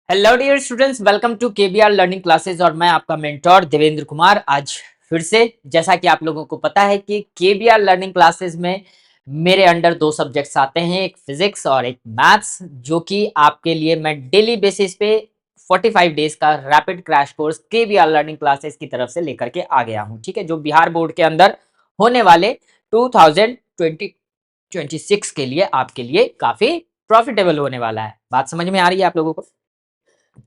Hello dear students, welcome to KBR learning classes और मैं आपका मेंटोर देवेंद्र कुमार। आज फिर से जैसा कि आप लोगों को पता है कि केबीआर लर्निंग क्लासेस में मेरे अंडर दो सब्जेक्ट्स आते हैं, एक फिजिक्स और एक मैथ्स, जो कि आपके लिए मैं डेली बेसिस पे 45 डेज का rapid crash course KBr learning classes की तरफ से लेकर के आ गया हूँ। ठीक है, जो बिहार बोर्ड के अंदर होने वाले 2026 के लिए आपके लिए काफी प्रॉफिटेबल होने वाला है। बात समझ में आ रही है आप लोगों को?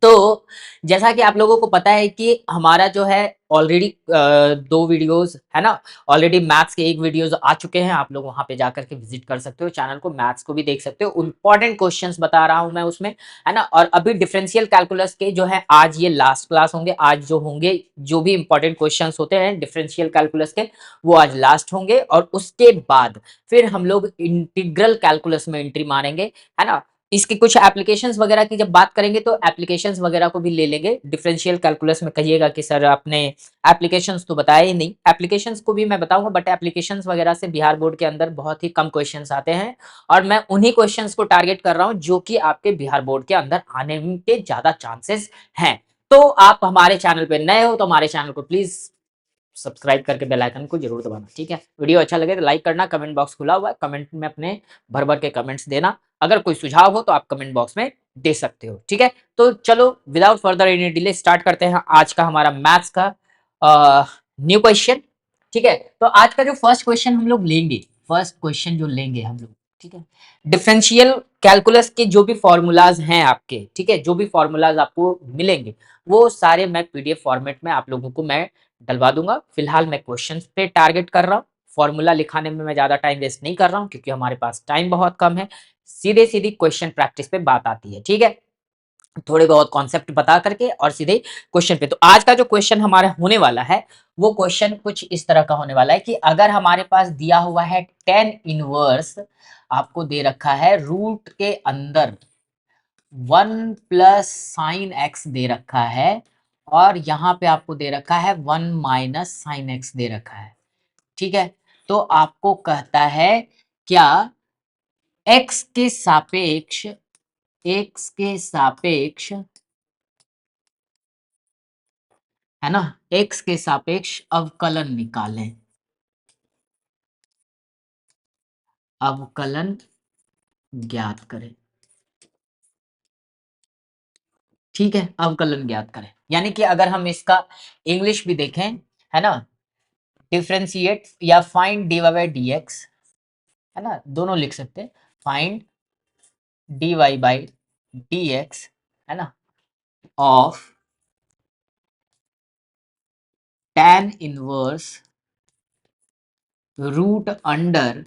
तो जैसा कि आप लोगों को पता है कि हमारा जो है ऑलरेडी दो वीडियोस है ना। ऑलरेडी मैथ्स के एक वीडियोस आ चुके हैं, आप लोग वहां पे जाकर के विजिट कर सकते हो चैनल को, मैथ्स को भी देख सकते हो। इंपॉर्टेंट क्वेश्चंस बता रहा हूं मैं उसमें, है ना। और अभी डिफरेंशियल कैलकुलस के जो है आज ये लास्ट क्लास होंगे। आज जो होंगे, जो भी इंपॉर्टेंट क्वेश्चंस होते हैं डिफरेंशियल कैलकुलस के, वो आज लास्ट होंगे। और उसके बाद फिर हम लोग इंटीग्रल कैलकुलस में एंट्री मारेंगे, है ना। इसके कुछ एप्लीकेशंस वगैरह की जब बात करेंगे तो एप्लीकेशंस वगैरह को भी ले लेंगे। डिफरेंशियल कैलकुलस में कहिएगा कि सर आपने एप्लीकेशंस तो बताया ही नहीं, एप्लीकेशंस को भी मैं बताऊंगा, बट एप्लीकेशंस वगैरह से बिहार बोर्ड के अंदर बहुत ही कम क्वेश्चंस आते हैं और मैं उन्हीं क्वेश्चंस को टारगेट कर रहा हूं जो कि आपके बिहार बोर्ड के अंदर आने के ज्यादा चांसेस हैं। तो आप हमारे चैनल पे नए हो तो हमारे चैनल को प्लीज सब्सक्राइब करके बेल आइकन को जरूर दबाना। ठीक है, वीडियो अच्छा लगे तो लाइक करना, कमेंट बॉक्स खुला हुआ है, कमेंट में अपने भर भर के कमेंट्स देना। अगर कोई सुझाव हो तो आप कमेंट बॉक्स में दे सकते हो। ठीक है, तो चलो without further any delay start करते हैं आज का हमारा मैथ्स का न्यू क्वेश्चन। ठीक है, तो आज का जो फर्स्ट क्वेश्चन हम लोग लेंगे, फर्स्ट क्वेश्चन जो लेंगे हम लोग, ठीक है, डिफरेंशियल कैलकुलस के जो भी फॉर्मूलाज हैं आपके, ठीक है, जो भी फॉर्मूलाज आपको मिलेंगे वो सारे मैं पीडीएफ फॉर्मेट में आप लोगों को मैं डलवा दूंगा। फिलहाल मैं क्वेश्चंस पे टारगेट कर रहा हूँ, फॉर्मूला लिखाने में मैं ज्यादा टाइम वेस्ट नहीं कर रहा हूँ क्योंकि हमारे पास टाइम बहुत कम है। सीधे सीधी क्वेश्चन प्रैक्टिस पे बात आती है। ठीक है, थोड़े बहुत कॉन्सेप्ट बता करके और सीधे क्वेश्चन पे। तो आज का जो क्वेश्चन हमारा होने वाला है वो क्वेश्चन कुछ इस तरह का होने वाला है कि अगर हमारे पास दिया हुआ है टेन इनवर्स, आपको दे रखा है रूट के अंदर 1 + sin x दे रखा है और यहाँ पे आपको दे रखा है 1 - sin x दे रखा है। ठीक है, तो आपको कहता है क्या x के सापेक्ष, x के सापेक्ष, है ना, x के सापेक्ष अवकलन निकालें। अवकलन ज्ञात करें। ठीक है, अवकलन ज्ञात करें यानी कि अगर हम इसका इंग्लिश भी देखें, है ना, डिफरेंशिएट या फाइंड dy बाई dx, है ना, दोनों लिख सकते हैं। फाइंड dy बाई dx, है ना, of tan inverse root under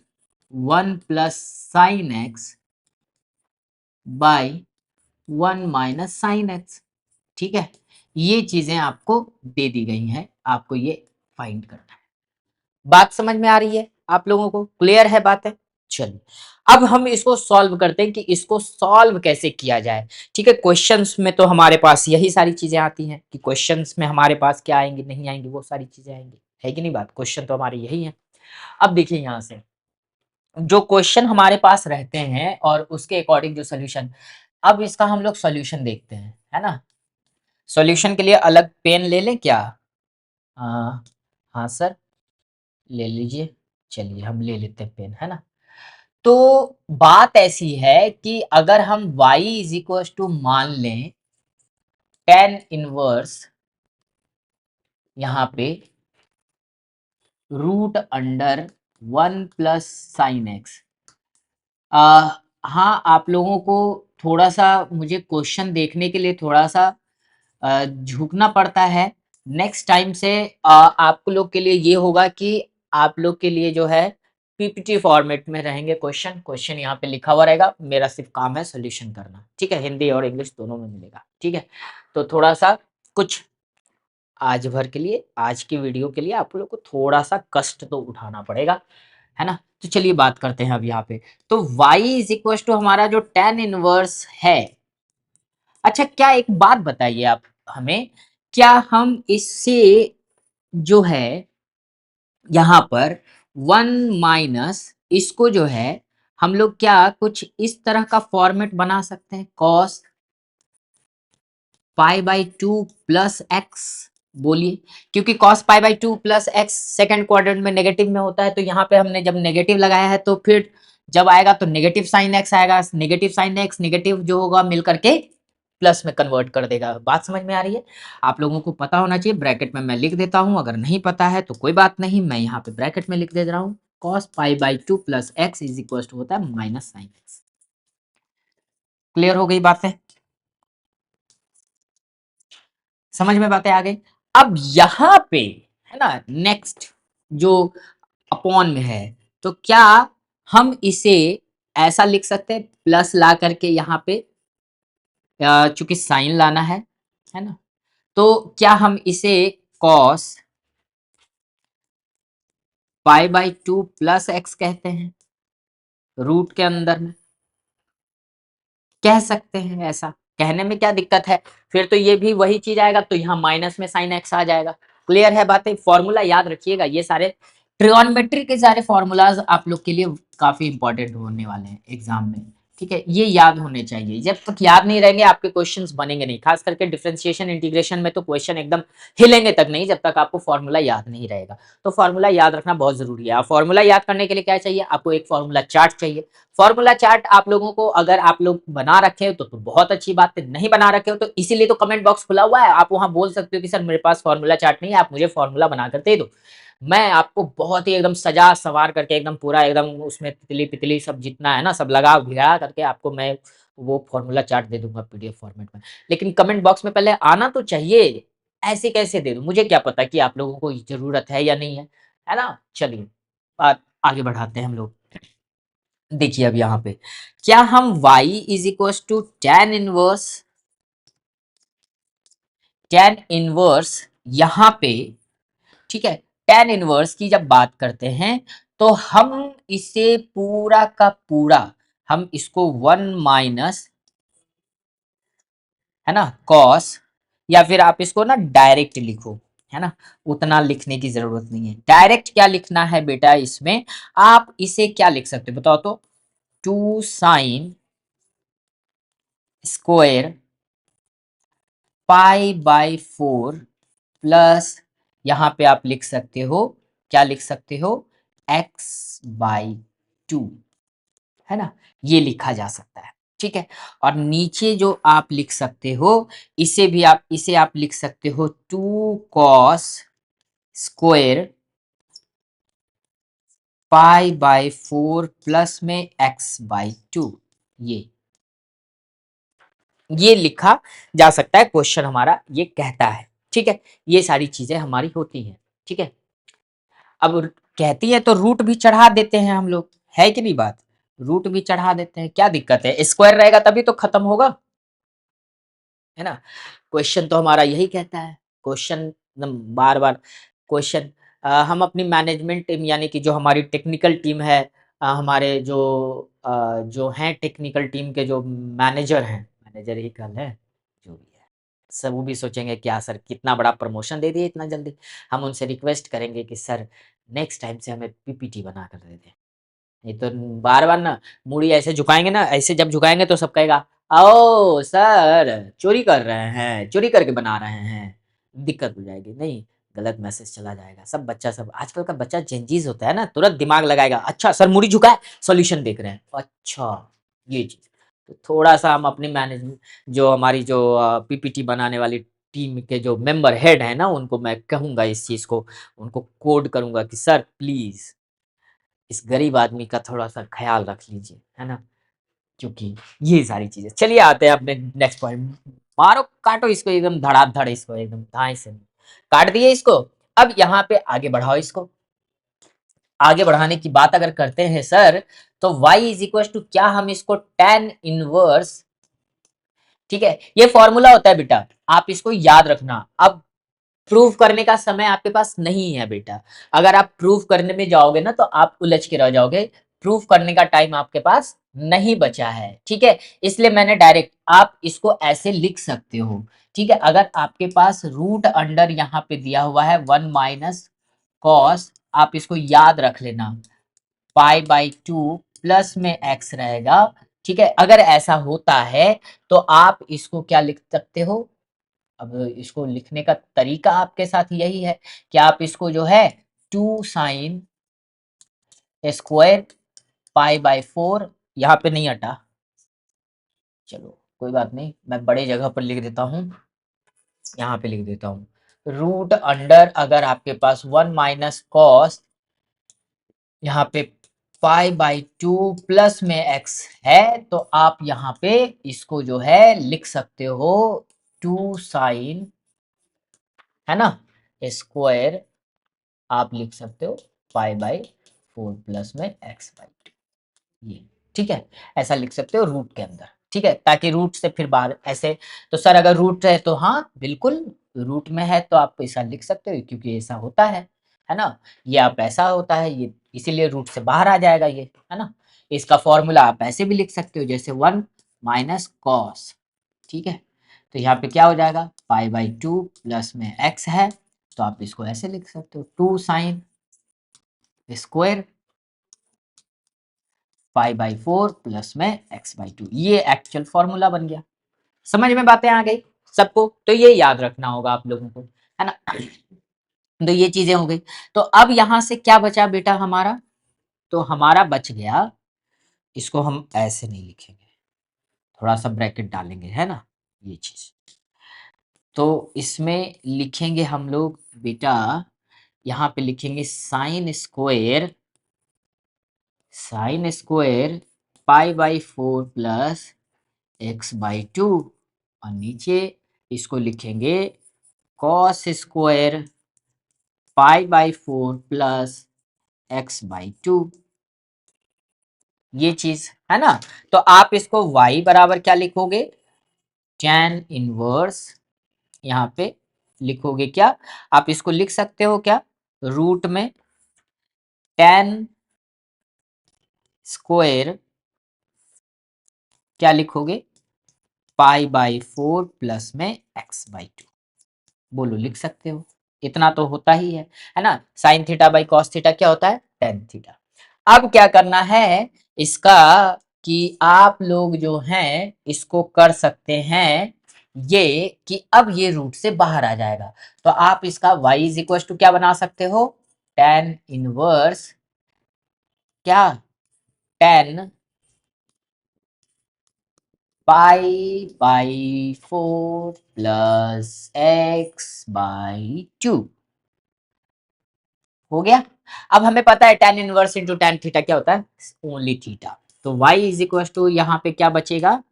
1 + sin x by 1 - sin x। ठीक है, ये चीजें आपको दे दी गई हैं, आपको ये फाइंड करना है। बात समझ में आ रही है आप लोगों को? क्लियर है बात है? चलिए अब हम इसको सॉल्व करते हैं कि इसको सॉल्व कैसे किया जाए। ठीक है, क्वेश्चंस में तो हमारे पास यही सारी चीजें आती हैं कि क्वेश्चंस में हमारे पास क्या आएंगी, नहीं आएंगी, वो सारी चीजें आएंगी, है कि नहीं बात? क्वेश्चन तो हमारे यही है। अब देखिए यहां से जो क्वेश्चन हमारे पास रहते हैं और उसके अकॉर्डिंग जो सोल्यूशन, अब इसका हम लोग सोल्यूशन देखते हैं, है ना। सॉल्यूशन के लिए अलग पेन ले लें क्या? हाँ सर, ले लीजिए। चलिए हम ले लेते हैं पेन, है ना। तो बात ऐसी है कि अगर हम y इज इक्वल टू मान लें टेन इनवर्स यहाँ पे रूट अंडर 1 + sin x। हाँ, आप लोगों को थोड़ा सा मुझे क्वेश्चन देखने के लिए थोड़ा सा झुकना पड़ता है। नेक्स्ट टाइम से आप लोग के लिए ये होगा कि आप लोग के लिए जो है पीपीटी फॉर्मेट में रहेंगे क्वेश्चन, क्वेश्चन यहाँ पे लिखा हुआ रहेगा, मेरा सिर्फ काम है सोल्यूशन करना। ठीक है, हिंदी और इंग्लिश दोनों में मिलेगा। ठीक है, तो थोड़ा सा कुछ आज भर के लिए, आज की वीडियो के लिए आप लोग को थोड़ा सा कष्ट तो उठाना पड़ेगा, है ना। तो चलिए बात करते हैं अब यहाँ पे। तो y इज इक्वल टू हमारा जो tan इनवर्स है। अच्छा, क्या एक बात बताइए आप हमें, क्या हम इससे जो है यहाँ पर 1 - इसको जो है हम लोग क्या कुछ इस तरह का फॉर्मेट बना सकते हैं, cos pi by 2 plus x, बोलिए, क्योंकि cos pi by 2 plus x second quadrant में नेगेटिव में होता है, तो यहाँ पे हमने जब नेगेटिव लगाया है तो फिर जब आएगा तो नेगेटिव साइन एक्स आएगा, नेगेटिव साइन एक्स नेगेटिव जो होगा मिल करके प्लस में कन्वर्ट कर देगा। बात समझ में आ रही है? आप लोगों को पता होना चाहिए, ब्रैकेट में मैं लिख देता हूं, अगर नहीं पता है तो कोई बात नहीं, मैं यहाँ पे ब्रैकेट में लिख दे रहा हूँ, cos pi by 2 plus x is equal to होता है माइनस साइन एक्स। क्लियर हो गई बातें? समझ में बातें आ गई? अब यहां पे है ना नेक्स्ट जो अपॉन में है, तो क्या हम इसे ऐसा लिख सकते हैं प्लस ला करके यहाँ पे, चूंकि साइन लाना है ना, तो क्या हम इसे cos pi by 2 plus x कहते हैं, रूट के अंदर में कह सकते हैं, ऐसा कहने में क्या दिक्कत है? फिर तो ये भी वही चीज आएगा, तो यहाँ माइनस में साइन एक्स आ जाएगा। क्लियर है बातें? फॉर्मूला याद रखिएगा, ये सारे ट्रिगोनोमेट्री के सारे फॉर्मूलाज आप लोग के लिए काफी इंपॉर्टेंट होने वाले हैं एग्जाम में, ठीक है? ये याद होने चाहिए, जब तक याद नहीं रहेंगे आपके क्वेश्चंस बनेंगे नहीं, खास करके डिफरेंशिएशन इंटीग्रेशन में तो क्वेश्चन एकदम हिलेंगे तक नहीं जब तक आपको फॉर्मूला याद नहीं रहेगा। तो फॉर्मूला याद रखना बहुत जरूरी है। फॉर्मूला याद करने के लिए क्या चाहिए आपको? एक फॉर्मूला चार्ट चाहिए। फॉर्मूला चार्ट आप लोगों को अगर आप लोग बना रखे हो तो बहुत अच्छी बात है, नहीं बना रखे हो तो इसीलिए तो कमेंट बॉक्स खुला हुआ है, आप वहां बोल सकते हो कि सर मेरे पास फॉर्मूला चार्ट नहीं है, आप मुझे फॉर्मूला बनाकर दे दो। मैं आपको बहुत ही एकदम सजा सवार करके एकदम पूरा एकदम उसमें तितली पितली सब जितना है ना सब लगा भिड़ा करके आपको मैं वो फॉर्मूला चार्ट दे दूंगा पीडीएफ फॉर्मेट में। लेकिन कमेंट बॉक्स में पहले आना तो चाहिए, ऐसे कैसे दे दूं? मुझे क्या पता कि आप लोगों को जरूरत है या नहीं है ना? चलिए बात आगे बढ़ाते हैं हम लोग। देखिए अब यहाँ पे क्या हम y is equal to tan inverse यहाँ पे, ठीक है, टेन इनवर्स की जब बात करते हैं तो हम इसे पूरा का पूरा हम इसको वन माइनस है ना कॉस, या फिर आप इसको ना डायरेक्ट लिखो, है ना, उतना लिखने की जरूरत नहीं है। डायरेक्ट क्या लिखना है बेटा इसमें? आप इसे क्या लिख सकते हो बताओ तो? 2 sine square pi by 4 plus, यहां पे आप लिख सकते हो, क्या लिख सकते हो? एक्स बाई 2, है ना, ये लिखा जा सकता है, ठीक है। और नीचे जो आप लिख सकते हो, इसे आप लिख सकते हो 2 cos square pi by 4 plus में एक्स बाई 2, ये लिखा जा सकता है, क्वेश्चन हमारा ये कहता है, ठीक है। ये सारी चीजें हमारी होती हैं, ठीक है। अब कहती है तो रूट भी चढ़ा देते हैं हम लोग, है कि नहीं बात? रूट भी चढ़ा देते हैं, क्या दिक्कत है? स्क्वायर रहेगा तभी तो खत्म होगा, है ना। क्वेश्चन तो हमारा यही कहता है, क्वेश्चन बार बार क्वेश्चन, हम अपनी मैनेजमेंट टीम यानी कि जो हमारी टेक्निकल टीम है, हमारे जो हैं टेक्निकल टीम के जो मैनेजर हैं, मैनेजर ही कल है जो भी है, सब वो भी सोचेंगे क्या सर कितना बड़ा प्रमोशन दे दिए इतना जल्दी। हम उनसे रिक्वेस्ट करेंगे कि सर नेक्स्ट टाइम से हमें पीपीटी बना कर दे दें। नहीं तो बार बार ना मूड़ी ऐसे झुकाएंगे ना, ऐसे जब झुकाएंगे तो सब कहेगा आओ सर चोरी कर रहे हैं, चोरी करके बना रहे हैं, दिक्कत हो जाएगी। नहीं, गलत मैसेज चला जाएगा। सब बच्चा, सब आजकल का बच्चा चेंजेस होता है ना, तुरंत दिमाग लगाएगा, अच्छा सर मूड़ी झुकाए सॉल्यूशन देख रहे हैं, अच्छा ये चीज। तो थोड़ा सा हम अपनी मैनेजमेंट जो हमारी जो पीपीटी बनाने वाली टीम के जो मेंबर हेड है ना, उनको मैं कहूंगा इस चीज को, उनको कोड करूंगा कि सर प्लीज इस गरीब आदमी का थोड़ा सा ख्याल रख लीजिए, है ना, क्योंकि ये सारी चीजें। चलिए आते हैं अपने नेक्स्ट पॉइंट। मारो काटो इसको एकदम धड़ाधड़, इसको एकदम धाए से काट दिए इसको। अब यहाँ पे आगे बढ़ाओ इसको। आगे बढ़ाने की बात अगर करते हैं सर, तो y इज इक्वल टू क्या, हम इसको tan इनवर्स, ठीक है, ये फॉर्मूला होता है बेटा, आप इसको याद रखना। अब प्रूव करने का समय आपके पास नहीं है बेटा, अगर आप प्रूव करने में जाओगे ना तो आप उलझ के रह जाओगे, प्रूव करने का टाइम आपके पास नहीं बचा है, ठीक है। इसलिए मैंने डायरेक्ट, आप इसको ऐसे लिख सकते हो, ठीक है। अगर आपके पास रूट अंडर यहाँ पे दिया हुआ है 1 माइनस कॉस, आप इसको याद रख लेना, पाई बाई 2 प्लस में एक्स रहेगा, ठीक है। अगर ऐसा होता है तो आप इसको क्या लिख सकते हो? अब इसको लिखने का तरीका आपके साथ यही है कि आप इसको जो है 2 साइन स्क्वायर पाई बाय 4, यहाँ पे नहीं हटा, चलो कोई बात नहीं, मैं बड़े जगह पर लिख देता हूँ, यहाँ पे लिख देता हूँ, रूट अंडर, अगर आपके पास 1 माइनस कॉस, यहाँ पे पाई बाई 2 प्लस में x है, तो आप यहाँ पे इसको जो है लिख सकते हो 2 साइन, है ना, स्क्वायर आप लिख सकते हो पाई बाई 4 प्लस में x बाई 2, ये ठीक है, ऐसा लिख सकते हो रूट के अंदर, ठीक है, ताकि रूट से फिर बाहर ऐसे, तो सर अगर रूट है तो हाँ बिल्कुल, रूट में है तो आप ऐसा लिख सकते हो, क्योंकि ऐसा होता है ना, ये आप ऐसा होता है, ये इसीलिए रूट से बाहर आ जाएगा ये, है ना। इसका फॉर्मूला आप ऐसे भी लिख सकते हो, जैसे 1 माइनस कॉस, ठीक है, तो यहाँ पे क्या हो जाएगा, पाई बाई 2 प्लस में x है, तो आप इसको ऐसे लिख सकते हो 2 sine square pi by 4 plus में x बाई 2, ये एक्चुअल फॉर्मूला बन गया। समझ में बातें आ गई सबको, तो ये याद रखना होगा आप लोगों को, है ना। तो ये चीजें हो गई, तो अब यहां से क्या बचा बेटा हमारा, तो हमारा बच गया, इसको हम ऐसे नहीं लिखेंगे, थोड़ा सा ब्रैकेट डालेंगे, है ना, ये चीज, तो इसमें लिखेंगे हम लोग बेटा, यहाँ पे लिखेंगे sine square pi by 4 plus x by 2, और नीचे इसको लिखेंगे cos square pi by 4 plus x by 2, ये चीज है ना। तो आप इसको y बराबर क्या लिखोगे, tan इनवर्स, यहाँ पे लिखोगे क्या, आप इसको लिख सकते हो क्या, रूट में tan स्क्वायर क्या लिखोगे, पाई बाई 4 प्लस में एक्स बाई 2, बोलो लिख सकते हो, इतना तो होता ही है ना, sine theta by cos theta क्या होता है, टेन थीटा। अब क्या करना है इसका, कि आप लोग जो हैं इसको कर सकते हैं ये, कि अब ये रूट से बाहर आ जाएगा, तो आप इसका y इज इक्वल टू क्या बना सकते हो, टेन इनवर्स क्या, tan pi by 4 plus x by 2, हो गया। अब हमें पता है tan inverse into tan theta क्या होता है, ओनली थीटा, तो y इज इक्वल टू यहाँ पे क्या बचेगा,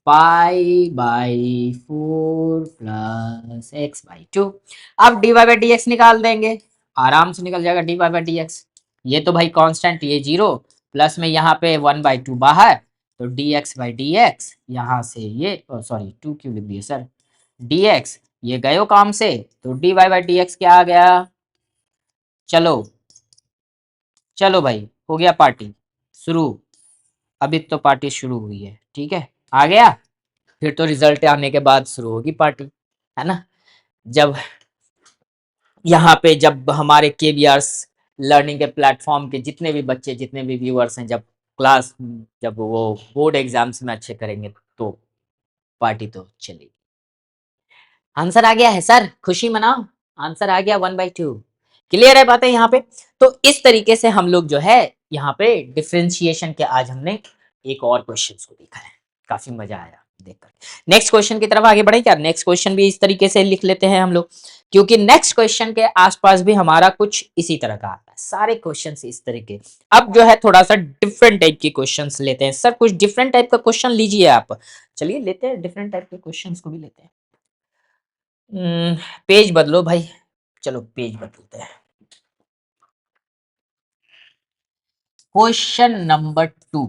pi by 4 plus x by 2, अब d Y by D x निकाल देंगे, आराम से निकल जाएगा d Y by D x, ये तो भाई कांस्टेंट, ये जीरो, प्लस में यहाँ पे 1/2 बाहर, तो D x by D x, यहाँ से ये सॉरी 2 क्यों लिख दिए सर, डी एक्स, ये गयो काम से, तो D Y by D x क्या आ गया, चलो चलो भाई हो गया पार्टी शुरू, अभी तो पार्टी शुरू हुई है, ठीक है, आ गया, फिर तो रिजल्ट आने के बाद शुरू होगी पार्टी, है ना, जब यहाँ पे जब हमारे केबीआर लर्निंग के प्लेटफॉर्म के जितने भी बच्चे, जितने भी व्यूअर्स हैं, जब क्लास, जब वो बोर्ड एग्जाम्स में अच्छे करेंगे तो पार्टी तो चलेगी। आंसर आ गया है सर, खुशी मनाओ, आंसर आ गया 1/2, क्लियर है बातें यहाँ पे। तो इस तरीके से हम लोग जो है यहाँ पे डिफरेंशिएशन के आज हमने एक और क्वेश्चन को देखा है, काफी मजा आया देखकर। नेक्स्ट क्वेश्चन की तरफ आगे बढ़े क्या, नेक्स्ट क्वेश्चन भी इस तरीके से लिख लेते हैं हम लोग, क्योंकि नेक्स्ट क्वेश्चन के आसपास भी हमारा कुछ इसी तरह का आता है, सारे क्वेश्चन इस तरीके। अब जो है थोड़ा सा डिफरेंट टाइप के क्वेश्चंस लेते हैं, सर कुछ डिफरेंट टाइप का क्वेश्चन लीजिए आप, चलिए लेते हैं डिफरेंट टाइप के क्वेश्चंस को भी लेते हैं। पेज बदलो भाई, चलो पेज बदलते हैं। क्वेश्चन नंबर 2,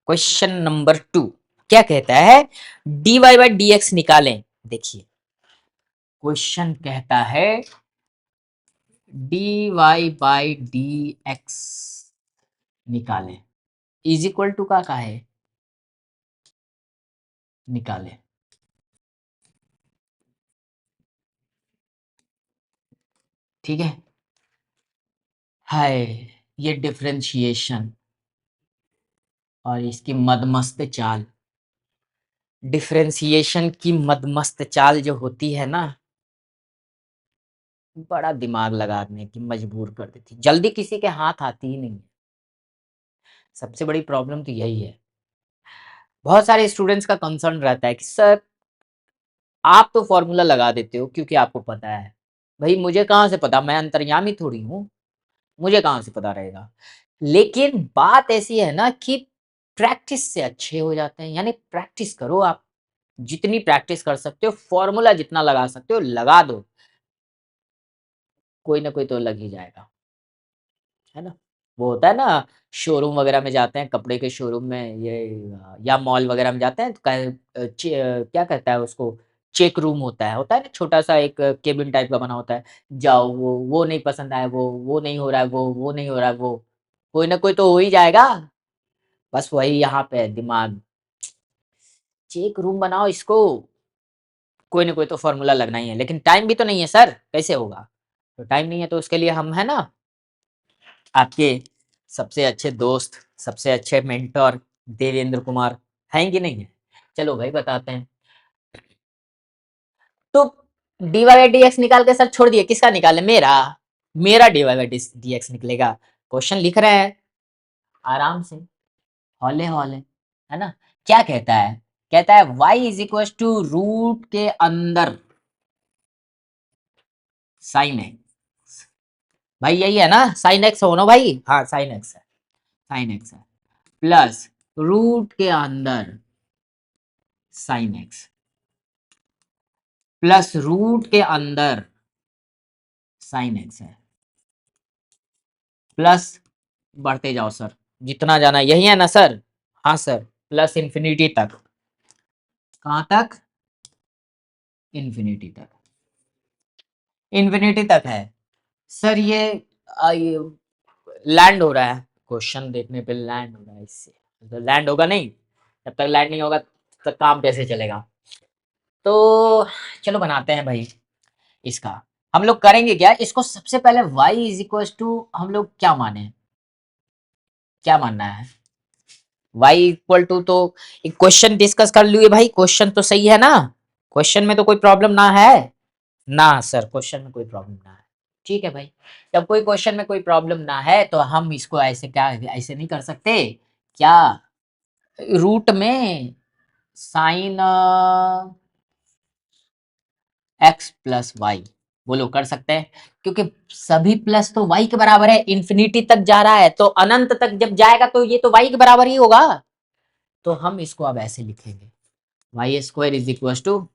क्वेश्चन नंबर 2 क्या कहता है, d Y by D x निकालें, देखिए क्वेश्चन कहता है d Y by D x निकालें, इज इक्वल टू का है, निकालें, ठीक है, हाय ये डिफरेंशिएशन और इसकी मदमस्त चाल, डिफरेंशिएशन की मदमस्त चाल जो होती है ना, बड़ा दिमाग लगाने की मजबूर कर देती है। जल्दी किसी के हाथ आती ही नहीं है। सबसे बड़ी प्रॉब्लम तो यही है। बहुत सारे स्टूडेंट्स का कंसर्न रहता है कि सर आप तो फॉर्मूला लगा देते हो क्योंकि आपको पता है। भई मुझे कहाँ से पता? मैं अंतर्यामी थोड़ी हूँ, मुझे कहाँ से पता रहेगा? लेकिन बात ऐसी है ना कि प्रैक्टिस से अच्छे हो जाते हैं, यानी प्रैक्टिस करो आप। जितनी प्रैक्टिस कर सकते हो, फॉर्मूला जितना लगा सकते हो लगा दो, कोई ना कोई तो लग ही जाएगा, है ना? वो होता है ना, शोरूम वगैरह में जाते हैं, कपड़े के शोरूम में ये या मॉल वगैरह में जाते हैं तो क्या कहता है उसको, चेक रूम होता है ना, छोटा-सा एक केबिन टाइप का बना होता है। जाओ, वो नहीं पसंद आया, वो नहीं हो रहा है, वो नहीं हो रहा है, वो कोई ना कोई तो हो ही जाएगा। बस वही यहाँ पे है दिमाग, चेक रूम बनाओ इसको, कोई ना कोई तो फ़ॉर्मूला लगना ही है, लेकिन टाइम भी तो नहीं है सर, कैसे होगा? तो टाइम नहीं है तो उसके लिए हम है ना, आपके सबसे अच्छे दोस्त, सबसे अच्छे मेंटर देवेंद्र कुमार हैं कि नहीं है? चलो भाई बताते हैं। तो dy बाई dx निकाल के सर छोड़ दिए, किसका निकाले? मेरा। मेरा dy बाई dx निकलेगा। क्वेश्चन लिख रहे हैं आराम से, हौले-हौले, है ना? क्या कहता है? कहता है y is equal to root के अंदर साइन एक्स। भाई यही है ना, साइन एक्स हो ना भाई? हाँ साइन एक्स है, साइन एक्स है, प्लस रूट के अंदर साइन एक्स, प्लस रूट के अंदर साइन एक्स है, प्लस बढ़ते जाओ सर, जितना जाना यही है ना सर? हाँ सर, प्लस इंफिनिटी तक। कहाँ तक? इंफिनिटी तक, इंफिनिटी तक है। सर ये लैंड हो रहा है, क्वेश्चन देखने पे लैंड हो रहा है, इससे तो लैंड होगा नहीं, जब तक लैंड नहीं होगा तब तक काम कैसे चलेगा? तो चलो बनाते हैं भाई इसका। हम लोग करेंगे क्या, इसको सबसे पहले y इज इक्वल टू हम लोग क्या माने, क्या मानना है? y इक्वल टू तो एक क्वेश्चन डिस्कस कर लिए भाई, क्वेश्चन तो सही है ना? क्वेश्चन में तो कोई प्रॉब्लम ना है ना? सर क्वेश्चन में कोई प्रॉब्लम ना है, ठीक है भाई। जब कोई क्वेश्चन में कोई प्रॉब्लम ना है तो हम इसको ऐसे क्या, ऐसे नहीं कर सकते क्या? रूट में साइन एक्स प्लस वाई, बोलो कर सकते हैं? क्योंकि सभी प्लस तो वाई के बराबर है, इंफिनिटी तक जा रहा है तो अनंत तक जब जाएगा तो ये तो वाई के बराबर ही होगा। तो हम इसको अब ऐसे लिखेंगे, y square is equal to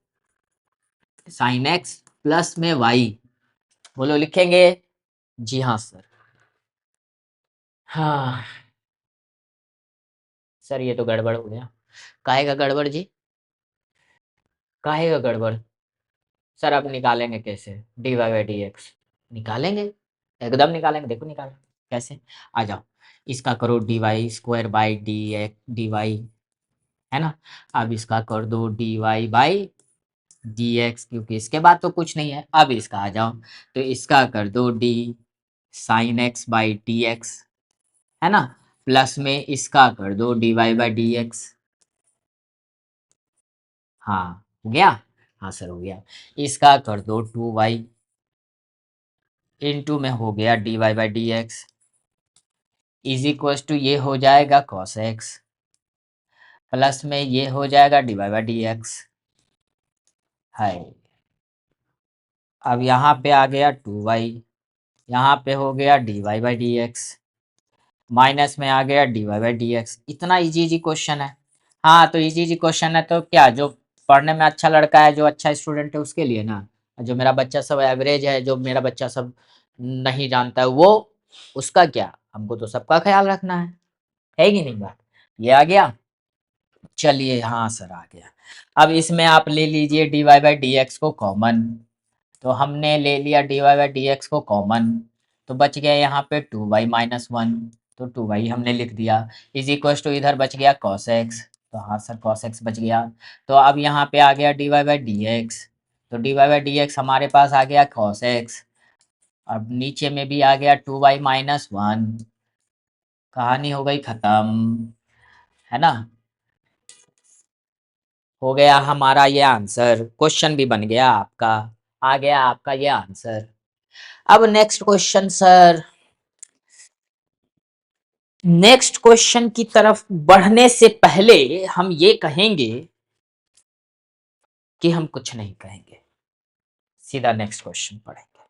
sine x plus में वाई, बोलो लिखेंगे? जी हाँ सर। हाँ सर ये तो गड़बड़ हो गया। काहे का गड़बड़ जी? काहे का गड़बड़? सर अब निकालेंगे कैसे d Y by D x? निकालेंगे, एकदम निकालेंगे, देखो निकालें कैसे। आ जाओ, इसका करो d y square by D x d y, है ना? अब इसका कर दो d Y by D x, क्योंकि इसके बाद तो कुछ नहीं है। अब इसका आ जाओ, तो इसका कर दो d sine x by D x, है ना? प्लस में इसका कर दो d Y by D x. हाँ हो गया, हाँ सर हो गया। इसका कर दो टू वाई इंटू में हो गया D Y by D x is equal to ये हो जाएगा कॉस एक्स, प्लस में ये हो जाएगा d Y by D x है। अब यहाँ पे आ गया टू वाई, यहाँ पे हो गया D Y by D x, minus में आ गया D Y by D x. इतना इजी इजी क्वेश्चन है। हाँ तो इजी इजी क्वेश्चन है तो क्या, जो पढ़ने में अच्छा लड़का है, जो अच्छा स्टूडेंट है उसके लिए ना, जो मेरा बच्चा सब एवरेज है, जो मेरा बच्चा सब नहीं जानता है वो, उसका क्या, हमको तो सबका ख्याल रखना है कि नहीं बात? ये आ गया, चलिए हाँ सर आ गया। अब इसमें आप ले लीजिए d Y by D x को कॉमन, तो हमने ले लिया d Y by D x को कॉमन, तो बच गया यहाँ पे टू वाई माइनस वन, तो टू वाई हमने लिख दिया इज इक्वल टू इधर बच गया कॉस एक्स, तो हाँ सर कॉस एक्स बच गया। तो अब यहाँ पे आ गया D Y by D X, तो D Y by D X हमारे पास आ गया कॉस एक्स। अब नीचे में भी आ गया टू वाई माइनस वन, कहानी हो गई खत्म, है ना? हो गया हमारा ये आंसर, क्वेश्चन भी बन गया आपका, आ गया आपका ये आंसर। अब next question sir, next question की तरफ बढ़ने से पहले हम ये कहेंगे कि हम कुछ नहीं कहेंगे, सीधा नेक्स्ट क्वेश्चन पढ़ेंगे।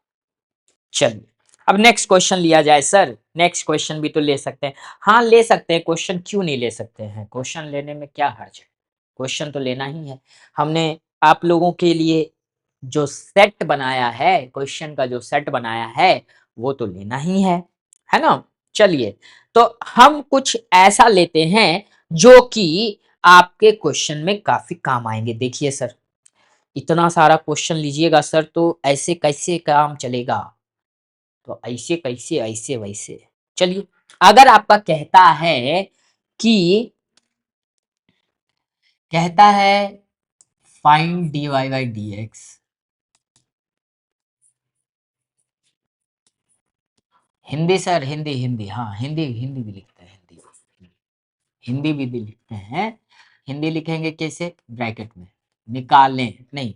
चलिए अब नेक्स्ट क्वेश्चन लिया जाए सर, नेक्स्ट क्वेश्चन भी तो ले सकते हैं। हाँ ले सकते हैं, क्वेश्चन क्यों नहीं ले सकते हैं, क्वेश्चन लेने में क्या हर्ज है, क्वेश्चन तो लेना ही है। हमने आप लोगों के लिए जो सेट बनाया है, क्वेश्चन का जो सेट बनाया है वो तो लेना ही है ना। चलिए तो हम कुछ ऐसा लेते हैं जो कि आपके क्वेश्चन में काफी काम आएंगे। देखिए सर, इतना सारा क्वेश्चन लीजिएगा सर तो ऐसे कैसे काम चलेगा, तो ऐसे कैसे ऐसे वैसे। चलिए अगर आपका कहता है कि, कहता है find dy by dx, Hindi sir, Hindi Hindi, हाँ हिंदी, हिंदी भी लिखते हैं, हिंदी हिंदी भी लिखते हैं। हिंदी लिखेंगे कैसे, ब्रैकेट में निकालें, नहीं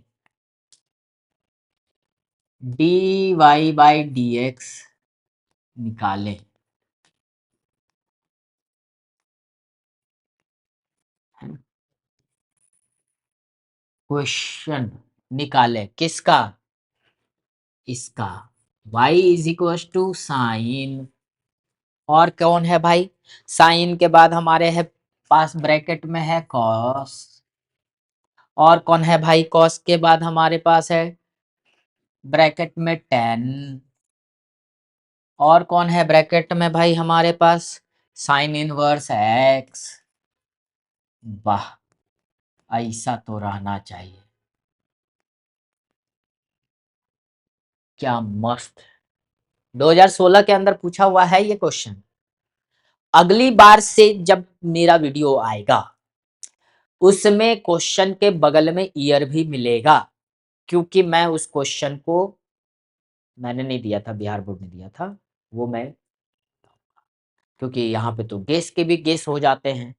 dy बाई dx निकालें, है ना। क्वेश्चन निकालें किसका, इसका, y is equal to sine, और कौन है भाई, साइन के बाद हमारे है पास ब्रैकेट में है कॉस, और कौन है भाई, कॉस के बाद हमारे पास है ब्रैकेट में टेन, और कौन है ब्रैकेट में भाई हमारे पास, साइन इनवर्स एक्स। वाह, ऐसा तो रहना चाहिए, क्या मस्त। 2016 के अंदर पूछा हुआ है ये क्वेश्चन। अगली बार से जब मेरा वीडियो आएगा उसमें क्वेश्चन के बगल में ईयर भी मिलेगा, क्योंकि मैं उस क्वेश्चन को, मैंने नहीं दिया था, बिहार बोर्ड ने दिया था वो, मैं, क्योंकि यहाँ पे तो गेस के भी गेस हो जाते हैं,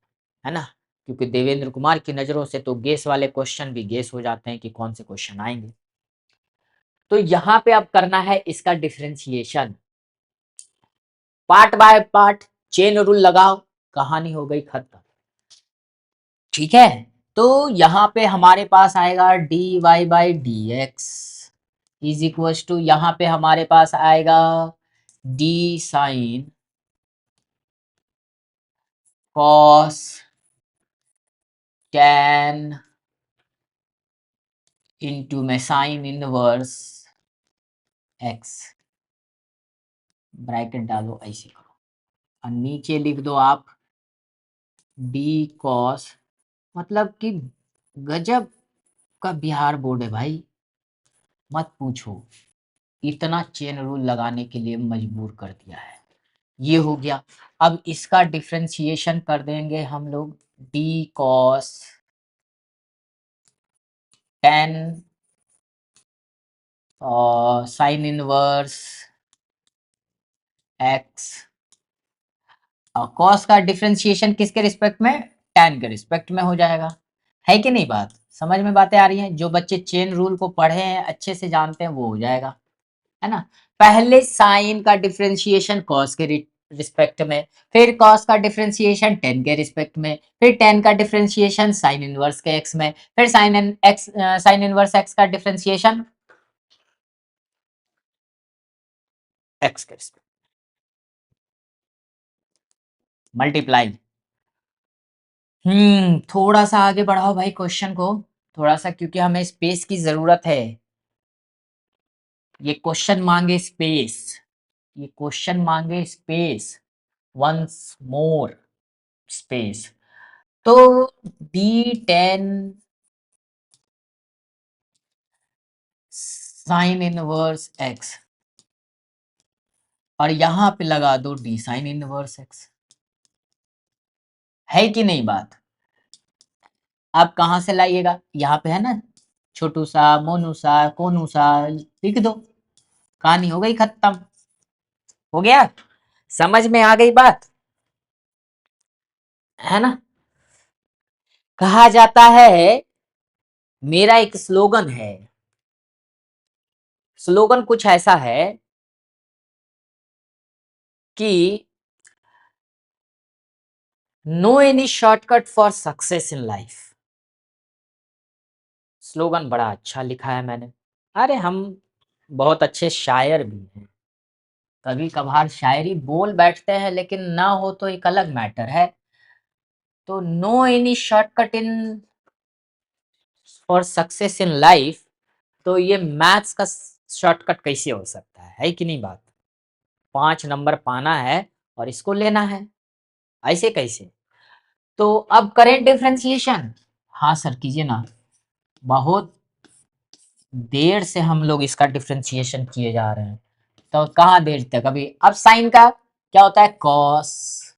है ना, क्योंकि देवेंद्र कुमार की नज़रों से तो गेस वाले क्वेश्चन भी गेस हो जाते हैं कि कौन से क्वेश्चन आएंगे। तो यहाँ पे अब करना है इसका differentiation, part by part, chain rule लगाओ, कहानी हो गई खत्म। ठीक है, तो यहाँ पे हमारे पास आएगा dy by D x is equal to, यहाँ पे हमारे पास आएगा d sine cos tan into में साइन इनवर्स एक्स, ब्रैकेट डालो ऐसे करो, और नीचे लिख दो आप डी कॉस, मतलब कि गजब का बिहार बोर्ड है भाई, मत पूछो, इतना चेन रूल लगाने के लिए मजबूर कर दिया है। ये हो गया, अब इसका डिफरेंशिएशन कर देंगे हम लोग, डी कॉस टेन और साइन इनवर्स एक्स, और कॉस का डिफरेंशिएशन किसके रिस्पेक्ट में, टेन के रिस्पेक्ट में हो जाएगा, है कि नहीं, बात समझ में बातें आ रही हैं, जो बच्चे चेन रूल को पढ़े हैं अच्छे से जानते हैं वो हो जाएगा, है ना। पहले साइन का डिफरेंशिएशन कॉस के रिस्पेक्ट में, फिर कॉस का डिफरेंशिएशन टेन के रिस्पेक्ट में, फिर टेन का डिफरेंशिएशन साइन इनवर्स के एक्स में, फिर साइन इनवर्स एक्स का डिफरेंशिएशन एक्स के रिस्पेक्ट, मल्टीप्लाई। थोड़ा सा आगे बढ़ाओ भाई क्वेश्चन को, थोड़ा सा, क्योंकि हमें स्पेस की जरूरत है, ये क्वेश्चन मांगे स्पेस, ये क्वेश्चन मांगे स्पेस, वंस मोर स्पेस। तो D10 साइन इनवर्स एक्स, और यहां पे लगा दो D साइन इनवर्स एक्स, है कि नहीं बात। आप कहां से लाइएगा, यहाँ पे है ना, छोटू सा मोनू सा कोनू सा, लिख दो, कहानी हो गई खत्म, हो गया, समझ में आ गई बात, है ना। कहा जाता है मेरा एक स्लोगन है, स्लोगन कुछ ऐसा है कि no any shortcut for success in life. Slogan बड़ा अच्छा लिखा है मैंने। अरे हम बहुत अच्छे शायर भी हैं, कभी कभार शायरी बोल बैठते हैं, लेकिन ना हो तो एक अलग मैटर है। तो no any shortcut in for success in life, तो ये मैथ्स का शॉर्टकट कैसे हो सकता है कि नहीं बात। 5 नंबर पाना है और इसको लेना है, ऐसे कैसे। तो अब करें डिफरेंशिएशन। हाँ सर कीजिए ना, बहुत देर से हम लोग इसका डिफरेंशिएशन किए जा रहे हैं, तो कहाँ देर तक। अभी अब साइन का क्या होता है, कॉस,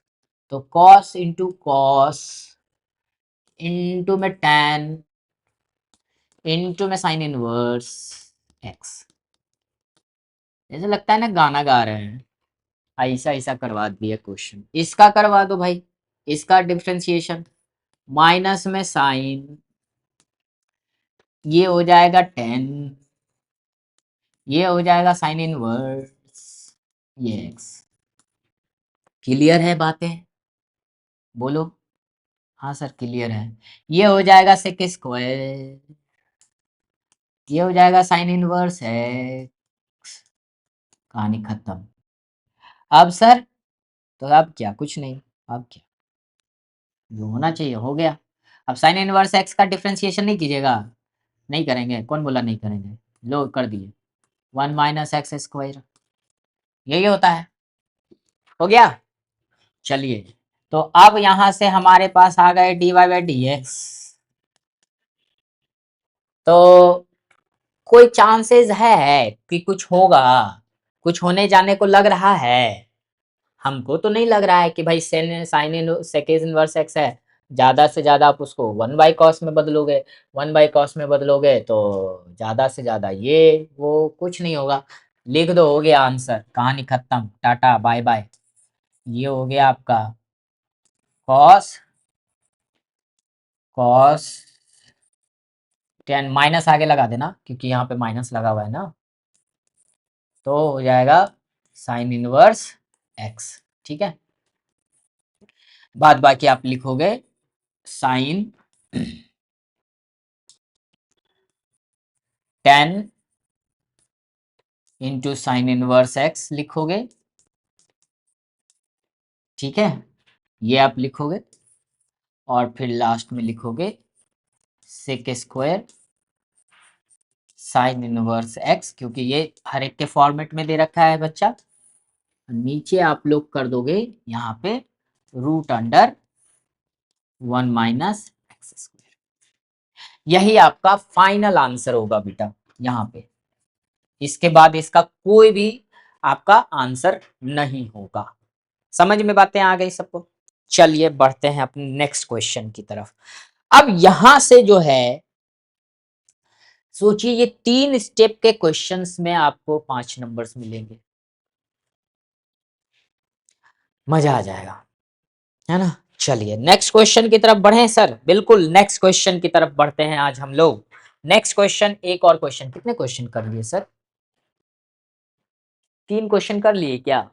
तो कॉस इंटू कॉस इंटू में tan इंटू में साइन इनवर्स एक्स। ऐसा लगता है ना गाना गा रहे हैं, ऐसा ऐसा करवा दिया क्वेश्चन। इसका करवा दो भाई, इसका डिफरेंशिएशन, माइनस में साइन, ये हो जाएगा 10, ये हो जाएगा साइन इनवर्स ये एक्स। क्लियर है बातें, बोलो। हाँ सर क्लियर है। ये हो जाएगा सेक स्क्वायर, ये हो जाएगा साइन इनवर्स है, कहानी खत्म। अब सर, तो अब क्या, कुछ नहीं, अब क्या जो होना चाहिए हो गया। अब साइन इनवर्स एक्स का डिफरेंशिएशन नहीं कीजिएगा, नहीं करेंगे, कौन बोला नहीं करेंगे, लो कर दिए, 1 - x² यही होता है, हो गया। चलिए, तो अब यहां से हमारे पास आ गए dy/dx। तो कोई चांसेस है कि कुछ होगा, कुछ होने जाने को लग रहा है। हमको तो नहीं लग रहा है कि भाई साइन सेकेंड इनवर्स एक्स है, ज्यादा से ज्यादा आप उसको 1/cos में बदलोगे, 1/cos में बदलोगे तो ज्यादा से ज्यादा ये वो कुछ नहीं होगा। लिख दो, हो गया आंसर, कहानी खत्म, टाटा बाय बाय। ये हो गया आपका cos cos 10, माइनस आगे लगा देना क्योंकि यहाँ पे माइनस लगा हुआ है ना, तो हो जाएगा साइन इनवर्स एक्स। ठीक है, बाद बाकी आप लिखोगे sine 10 into sine inverse x लिखोगे। ठीक है, ये आप लिखोगे और फिर लास्ट में लिखोगे sec square sine inverse x, क्योंकि ये हर एक के फॉर्मेट में दे रखा है बच्चा। नीचे आप लोग कर दोगे यहाँ पे √(1 - x²). यही आपका फाइनल आंसर होगा बेटा यहाँ पे, इसके बाद इसका कोई भी आपका आंसर नहीं होगा। समझ में बातें आ गई सबको। चलिए बढ़ते हैं अपने नेक्स्ट क्वेश्चन की तरफ। अब यहां से जो है, सोचिए ये 3 स्टेप के क्वेश्चंस में आपको 5 नंबर्स मिलेंगे, मजा आ जाएगा, है ना। चलिए नेक्स्ट क्वेश्चन की तरफ बढ़े सर, बिल्कुल नेक्स्ट क्वेश्चन की तरफ बढ़ते हैं आज हम लोग। नेक्स्ट क्वेश्चन, एक और क्वेश्चन, कितने क्वेश्चन कर लिए सर, 3 क्वेश्चन कर लिए क्या,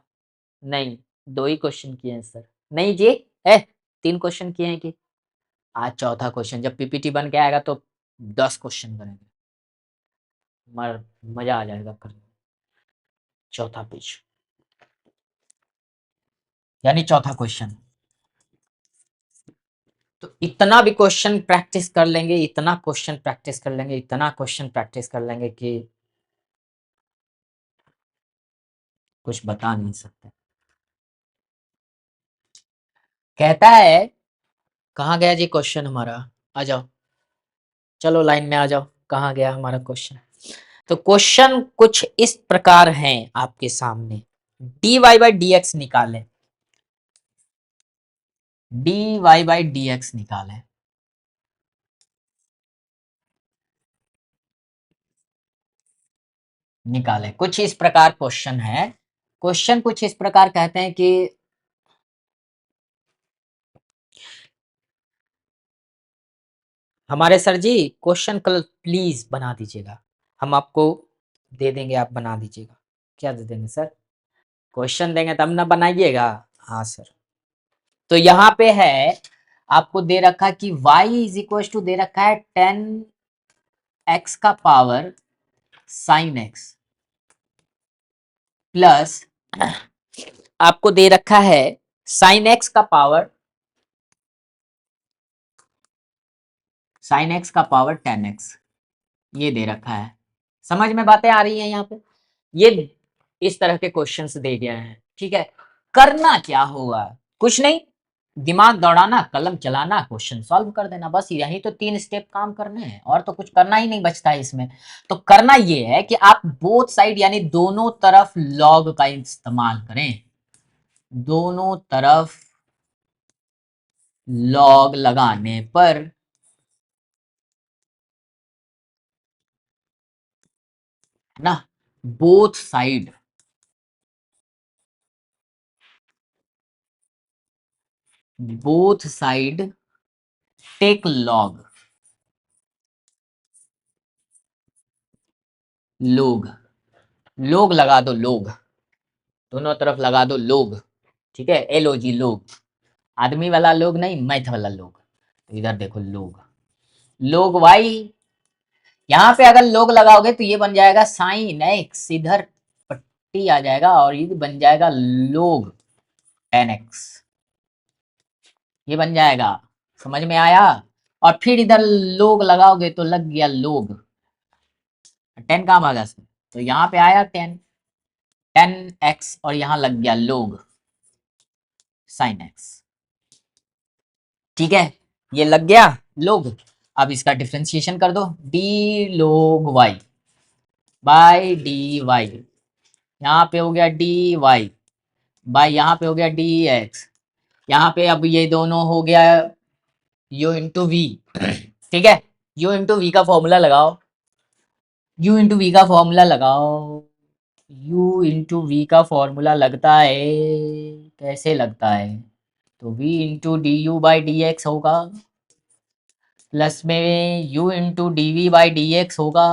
नहीं 2 ही क्वेश्चन किए हैं सर, नहीं जी है, 3 क्वेश्चन किए हैं कि, आज चौथा क्वेश्चन, जब पीपीटी बन के आएगा तो 10 क्वेश्चन करेंगे, मर मजा आ जाएगा करने। चौथा पेज यानी चौथा क्वेश्चन, तो इतना भी क्वेश्चन प्रैक्टिस कर लेंगे, इतना क्वेश्चन प्रैक्टिस कर लेंगे, इतना क्वेश्चन प्रैक्टिस कर लेंगे कि कुछ बता नहीं सकते। कहता है, कहाँ गया जी क्वेश्चन हमारा, आ जाओ, चलो लाइन में आ जाओ, कहाँ गया हमारा क्वेश्चन। तो क्वेश्चन कुछ इस प्रकार है आपके सामने, dy/dx निकालें, dy/dx निकालें, निकालें, कुछ इस प्रकार क्वेश्चन है। क्वेश्चन कुछ इस प्रकार कहते हैं कि हमारे सर जी क्वेश्चन कल प्लीज बना दीजिएगा, हम आपको दे देंगे, आप बना दीजिएगा। क्या दे देंगे सर? क्वेश्चन देंगे तब ना बनाइएगा। हाँ सर। तो यहाँ पे है आपको दे रखा कि y इज इक्वल टू दे रखा है 10x का पावर साइन x प्लस आपको दे रखा है साइन x का पावर साइन x का पावर 10x, ये दे रखा है। समझ में बातें आ रही हैं यहाँ पे? ये इस तरह के क्वेश्चंस दे गए हैं, ठीक है। करना क्या होगा? कुछ नहीं, दिमाग दौड़ाना, कलम चलाना, क्वेश्चन सॉल्व कर देना, बस यही तो 3 स्टेप काम करने हैं, और तो कुछ करना ही नहीं बचता है इसमें। तो करना ये है कि आप बोथ साइड यानी दोनों तरफ लॉग का इस्तेमाल करें, दोनों तरफ लॉग लगाने पर ना बोथ साइड टेक लॉग, लोग लोग लगा दो, लोग दोनों तरफ लगा दो लोग, ठीक है, LOG लोग, आदमी वाला लोग नहीं, मैथ वाला लोग। तो इधर देखो लोग, लोग वाई, यहाँ पे अगर लोग लगाओगे तो ये बन जाएगा साइन एक्स, इधर पट्टी आ जाएगा और ये बन जाएगा लोग 10x, ये बन जाएगा। समझ में आया? और फिर इधर लोग लगाओगे तो लग गया लोग, 10 कहाँ भागा से, तो यहाँ पे आया 10x और यहाँ लग गया लोग साइन एक्स, ठीक है, ये लग गया लोग। अब इसका डिफ्रेंशिएशन कर दो, डी लोग वाई बाई डी वाई, यहाँ पे हो गया डी वाई बाई, यहाँ पे हो गया डी एक्स, यहाँ पे अब ये दोनों हो गया यू इंटू वी, ठीक है। यू इंटू वी का फॉर्मूला लगाओ, यू इंटू वी का फॉर्मूला लगाओ, यू इंटू वी का फॉर्मूला लगता है, कैसे लगता है? तो v into d u by D x होगा, प्लस में u into d v by D x होगा,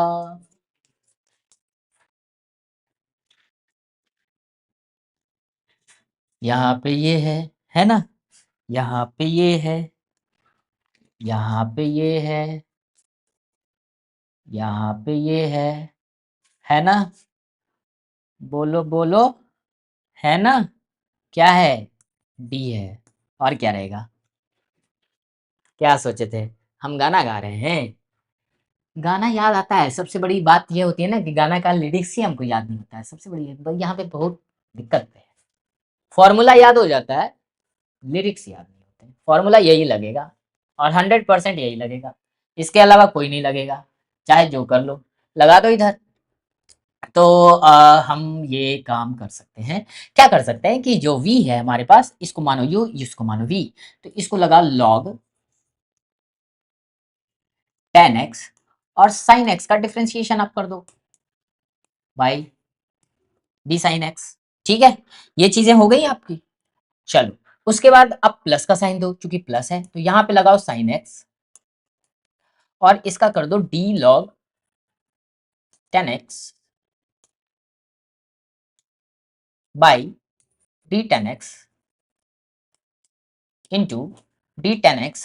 यहाँ पे ये है ना, यहाँ पे ये है, यहाँ पे ये है, यहाँ पे ये है ना? बोलो बोलो, है ना? क्या है? डी है। और क्या रहेगा? क्या सोचे थे? हम गाना गा रहे हैं? गाना याद आता है, सबसे बड़ी बात ये होती है ना कि गाना का लिरिक्स ही हमको याद नहीं होता है, सबसे बड़ी यहाँ पे बहुत दिक्कत है। फॉर्मूला याद हो जाता है, लिरिक्स याद नहीं होते, फॉर्मूला यही लगेगा और 100% यही लगेगा, इसके अलावा कोई नहीं लगेगा, चाहे जो कर लो, लगा दो इधर। तो हम ये काम कर सकते हैं, क्या कर सकते हैं कि जो v है हमारे पास, इसको मानो u, इसको मानो v, तो इसको लगा log 10x और sin x का डिफ्रेंशिएशन आप कर दो बाई d sin x, ठीक है। ये चीजें हो गई आपकी। चलो उसके बाद अब प्लस का साइन दो, चूंकि प्लस है तो यहाँ पे लगाओ sin x और इसका कर दो d log 10x by d 10x into d 10x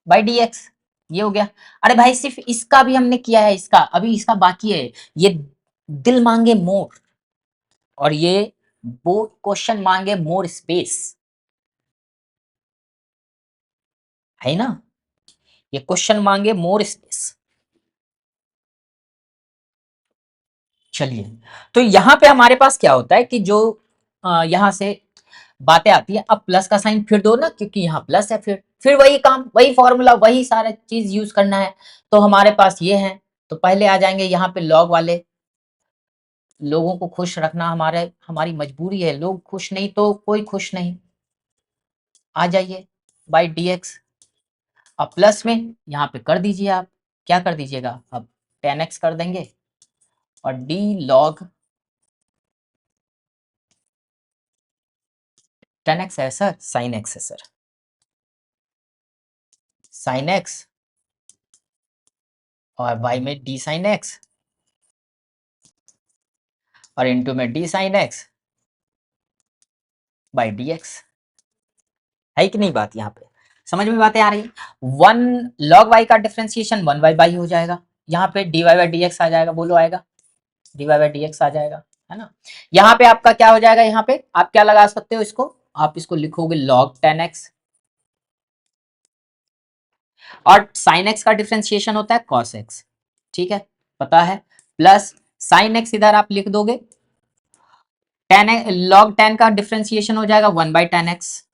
by D x, ये हो गया। अरे भाई सिर्फ इसका भी हमने किया है, इसका अभी इसका बाकी है, ये दिल मांगे मोर और ये वो क्वेश्चन मांगे मोर स्पेस, है ना? ये क्वेश्चन मांगे मोर स्पेस। चलिए, तो यहाँ पे हमारे पास क्या होता है कि जो यहाँ से बातें आती है, अब प्लस का साइन फिर दो ना, क्योंकि यहाँ प्लस है, फिर वही काम, वही फॉर्मूला, वही सारा चीज यूज करना है। तो हमारे पास ये है, तो पहले आ जाएंगे यहाँ पे लॉग वाले, लोगों को खुश रखना हमारी मजबूरी है, लोग खुश नहीं तो कोई खुश नहीं, आ जाइए बाई डी एक्स। अब प्लस में यहाँ पे कर दीजिए आप, क्या कर दीजिएगा अब, 10x कर देंगे और डी लॉग 10x है सर, साइन x है सर, साइन एक्स और बाई में डी साइन एक्स और इंटू में D sine x by D x. है कि नहीं बात? यहाँ पे समझ में बातें आ रही है? वन लॉग वाई का डिफ्रेंसिएशन वन बाई बाई हो जाएगा, यहाँ पे D Y by D X आ जाएगा, बोलो आएगा, D Y by D X आ जाएगा, है ना। यहाँ पे आपका क्या हो जाएगा, यहाँ पे आप क्या लगा सकते हो इसको, आप इसको लिखोगे लॉग टेन एक्स, और साइन एक्स का डिफ्रेंसिएशन होता है कॉस एक्स, ठीक है, पता है, प्लस साइन एक्स इधर आप लिख दोगे, टेन लॉग टेन का डिफ्रेंसिएशन हो जाएगा वन बाई टेन एक्स,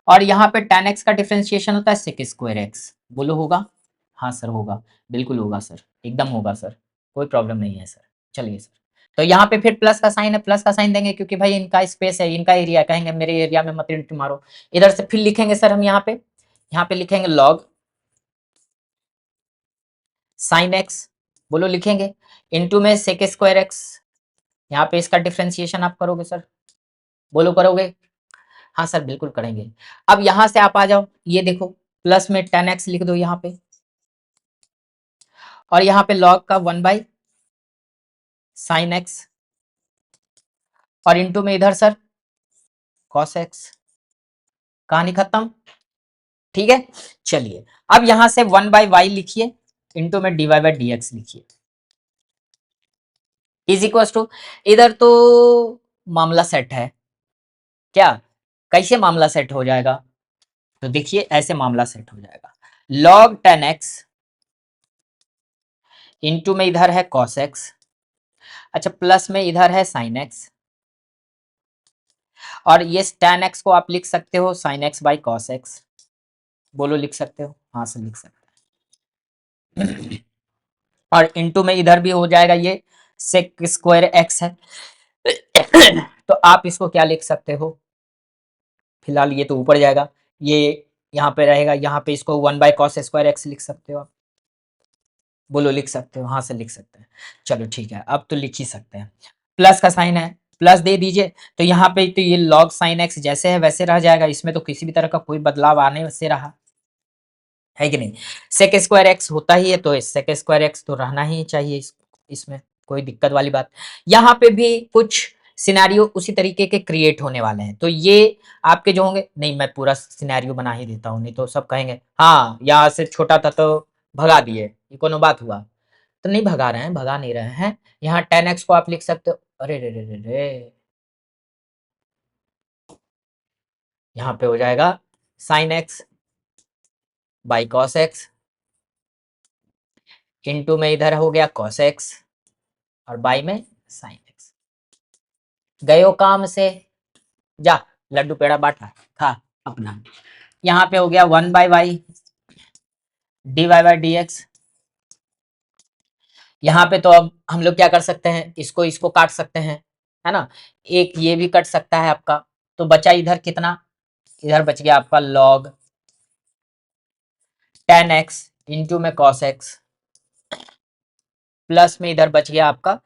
और यहाँ पे टेन एक्स का डिफ्रेंसिएशन होता है सेक स्क्वायर एक्स, बोलो होगा? हाँ सर होगा, बिल्कुल होगा सर, एकदम होगा सर, कोई प्रॉब्लम नहीं है सर। चलिए सर, तो यहाँ पे फिर प्लस का साइन है, प्लस का साइन देंगे क्योंकि भाई इनका स्पेस है, इनका एरिया, कहेंगे मेरे एरिया में मत इंटू मारो। इधर से फिर लिखेंगे सर हम यहाँ पे लिखेंगे लॉग साइन एक्स, बोलो लिखेंगे, इंटू में सेक स्क्वायर एक्स, यहाँ पे इसका डिफ्रेंसिएशन आप करोगे सर, बोलो करोगे? हाँ सर बिल्कुल करेंगे। अब यहां से आप आ जाओ, ये देखो प्लस में टेन एक्स लिख दो यहाँ पे, और यहाँ पे लॉग का वन बाई साइन एक्स, और इंटू में इधर सर कॉस एक्स, कहानी खत्म, ठीक है। चलिए अब यहां से वन बाई वाई लिखिए, इंटू में d Y by D x लिखिए, इज इक्वल टू, इधर तो मामला सेट है क्या, कैसे मामला सेट हो जाएगा, तो देखिए ऐसे मामला सेट हो जाएगा, लॉग टेन एक्स इंटू में इधर है कॉस एक्स, अच्छा प्लस में इधर है साइन एक्स, और ये tan x को आप लिख सकते हो sin x by cos x, बोलो लिख सकते हो? हाँ सर लिख सकते हैं। और इंटू में इधर भी हो जाएगा, ये सेक स्क्वायर एक्स है। तो आप इसको क्या लिख सकते हो, फिलहाल ये तो ऊपर जाएगा, ये यहाँ पे रहेगा, यहाँ पे इसको one by cos square x लिख सकते हो आप, बोलो लिख सकते हो? हाँ सर लिख सकते हैं। चलो ठीक है, अब तो लिख ही सकते हैं, प्लस का साइन है, प्लस दे दीजिए, तो यहाँ पे तो ये लॉग साइन एक्स जैसे है वैसे रह जाएगा, इसमें तो किसी भी तरह का कोई बदलाव आने से रहा है कि नहीं। सेक स्क्वायर एक्स होता ही है, तो सेक स्क्वायर एक्स तो रहना ही चाहिए इसमें कोई दिक्कत वाली बात। यहाँ पे भी कुछ सिनेरियो उसी तरीके के क्रिएट होने वाले हैं, तो ये आपके जो होंगे, नहीं मैं पूरा सिनेरियो बना ही देता हूँ, नहीं तो सब कहेंगे हाँ यहाँ से छोटा था तो भगा दिए, ये कोनो बात हुआ, तो नहीं भगा रहे हैं, भगा नहीं रहे हैं। यहाँ टेन एक्स को आप लिख सकते हो, अरे रे रे रे रे, यहाँ पे हो जाएगा sign x by cos x, into में इधर हो गया कॉस एक्स, और बाई में साइन एक्स। गयो काम से, जा लड्डू पेड़ा बांटा खा अपना। यहाँ पे हो गया one by y d Y by D x. यहाँ पे तो अब हम लोग क्या कर सकते हैं, इसको इसको काट सकते हैं, है ना, एक ये भी कट सकता है आपका, तो बचा इधर कितना, इधर बच गया आपका लॉग टेन एक्स इंटू में कॉस एक्स, प्लस में इधर बच गया आपका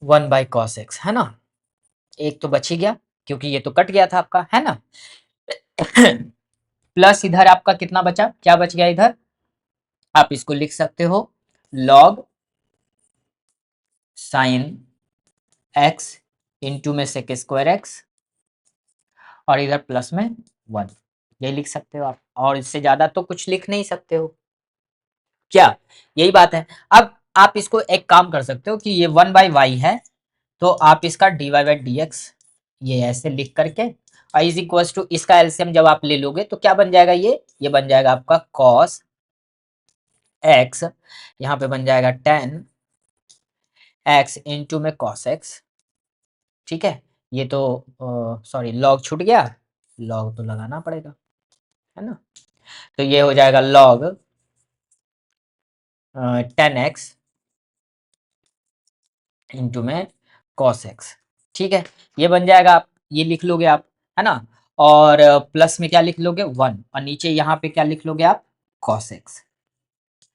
वन बाई कॉस एक्स, है ना, एक तो बच ही गया क्योंकि ये तो कट गया था आपका, है ना। प्लस इधर आपका कितना बचा, क्या बच गया इधर, आप इसको लिख सकते हो लॉग साइन एक्स इंटू में सेक स्क्वायर एक्स, और इधर प्लस में वन, यही लिख सकते हो आप, और इससे ज्यादा तो कुछ लिख नहीं सकते हो क्या, यही बात है। अब आप इसको एक काम कर सकते हो कि ये वन बाई वाई है, तो आप इसका d Y by D x ये ऐसे लिख करके, और इज इक्वल टू इसका एलसीएम जब आप ले लोगे तो क्या बन जाएगा, ये बन जाएगा आपका कॉस एक्स, यहाँ पे बन जाएगा टेन एक्स इंटू में कॉस एक्स, ठीक है। ये तो सॉरी लॉग छूट गया, लॉग तो लगाना पड़ेगा, है ना, तो ये हो जाएगा लॉग टेन एक्स इंटू में कॉस एक्स, ठीक है, ये बन जाएगा, आप ये लिख लोगे आप, है ना, और प्लस में क्या लिख लोगे वन, और नीचे यहाँ पे क्या लिख लोगे आप कॉस एक्स,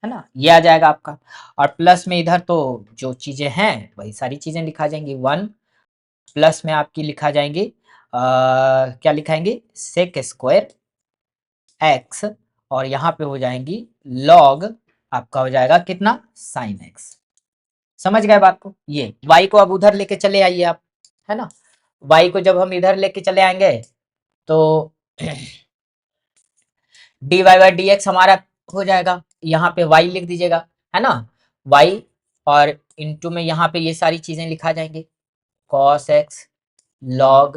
है ना, ये आ जाएगा आपका, और प्लस में इधर तो जो चीजें हैं वही सारी चीजें लिखा जाएंगी, वन प्लस में आपकी लिखा जाएंगी क्या लिखाएंगे सेक स्क्वायर एक्स और यहाँ पे हो जाएंगी लॉग आपका हो जाएगा कितना साइन एक्स। समझ गए बात को। ये y को अब उधर लेके चले आइए आप, है ना। y को जब हम इधर लेके चले आएंगे तो dy बाई डी एक्स हमारा हो जाएगा, यहाँ पे y लिख दीजिएगा, है ना, y और इनटू में यहाँ पे ये सारी चीजें लिखा जाएंगे, cos x log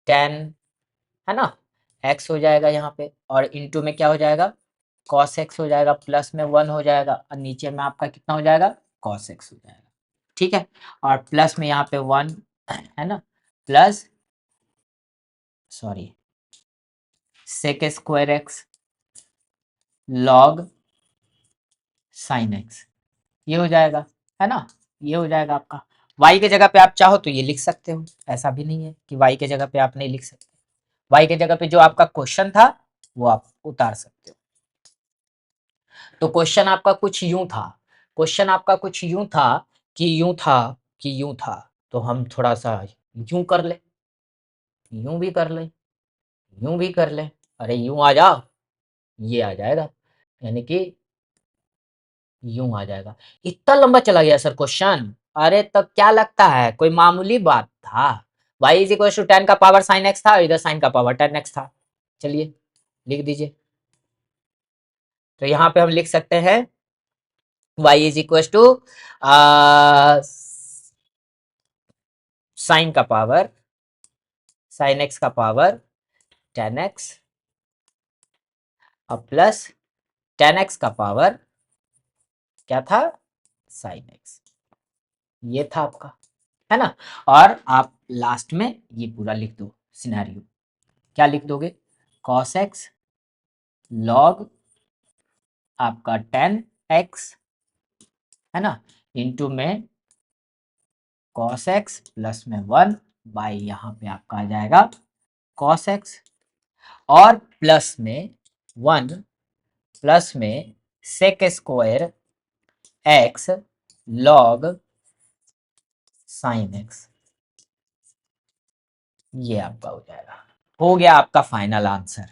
tan, है ना, x हो जाएगा यहाँ पे और इनटू में क्या हो जाएगा cos x हो जाएगा, प्लस में 1 हो जाएगा और नीचे में आपका कितना हो जाएगा cos x हो जाएगा। ठीक है, और प्लस में यहाँ पे 1 है ना, plus sorry sec square x log sine x, ये हो जाएगा, है ना, ये हो जाएगा आपका। y के जगह पे आप चाहो तो ये लिख सकते हो, ऐसा भी नहीं है कि y के जगह पे आप नहीं लिख सकते। y के जगह पे जो आपका क्वेश्चन था वो आप उतार सकते हो। तो क्वेश्चन आपका कुछ यूं था, क्वेश्चन आपका कुछ यूं था कि यूं था कि यूं था, तो हम थोड़ा सा यूं कर ले, यूं भी कर ले, यूं भी कर ले, अरे यूं आ जाओ, ये आ जाएगा, यानी कि यूं आ जाएगा। इतना लंबा चला गया सर क्वेश्चन, अरे तब क्या लगता है कोई मामूली बात था। y is equal to ten का पावर साइन एक्स था, इधर साइन का पावर टेन एक्स था। चलिए लिख दीजिए, तो यहाँ पे हम लिख सकते हैं y is equal to sine का पावर साइन एक्स का पावर टेन एक्स और प्लस टेन एक्स का पावर क्या था साइन एक्स, ये था आपका, है ना। और आप लास्ट में ये पूरा लिख दो सिनेरियो, क्या लिख दोगे cos x log आपका टेन एक्स, है ना, इंटू में cos x प्लस में 1 बाई यहाँ पे आपका आ जाएगा cos x और प्लस में 1 प्लस में sec square x log sine x, ये आपका हो जाएगा। हो गया आपका फाइनल आंसर।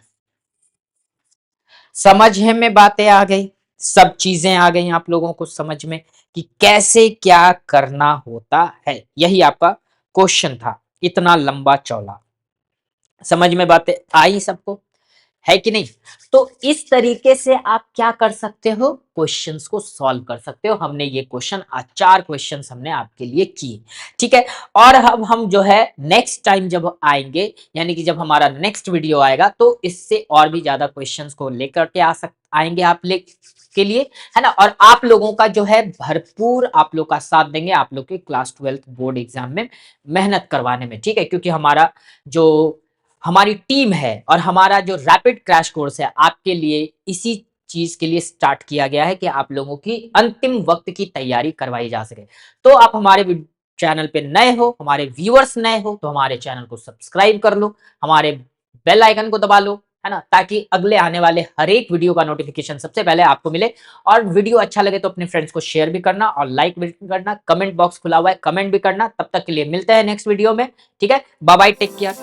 समझ में बातें आ गई, सब चीजें आ गई आप लोगों को समझ में कि कैसे क्या करना होता है। यही आपका क्वेश्चन था, इतना लंबा चौड़ा। समझ में बातें आई सबको, है कि नहीं। तो इस तरीके से आप क्या कर सकते हो, क्वेश्चंस को सॉल्व कर सकते हो। हमने ये क्वेश्चन आज 4 क्वेश्चंस हमने आपके लिए किए, ठीक है। और अब हम जो है नेक्स्ट टाइम जब आएंगे, यानी कि जब हमारा नेक्स्ट वीडियो आएगा, तो इससे और भी ज्यादा क्वेश्चंस को लेकर के आएंगे आप के लिए, है ना। और आप लोगों का जो है भरपूर आप लोग का साथ देंगे, आप लोग के क्लास 12 बोर्ड एग्जाम में मेहनत करवाने में, ठीक है। क्योंकि हमारी टीम है और हमारा जो रैपिड क्रैश कोर्स है आपके लिए इसी चीज के लिए स्टार्ट किया गया है कि आप लोगों की अंतिम वक्त की तैयारी करवाई जा सके। तो आप हमारे चैनल पे नए हो, हमारे व्यूअर्स नए हो, तो हमारे चैनल को सब्सक्राइब कर लो, हमारे बेल आइकन को दबा लो, है ना, ताकि अगले आने वाले हर एक वीडियो का नोटिफिकेशन सबसे पहले आपको मिले। और वीडियो अच्छा लगे तो अपने फ्रेंड्स को शेयर भी करना और लाइक भी करना, कमेंट बॉक्स खुला हुआ है, कमेंट भी करना। तब तक के लिए मिलते हैं नेक्स्ट वीडियो में, ठीक है। Bye bye, take care.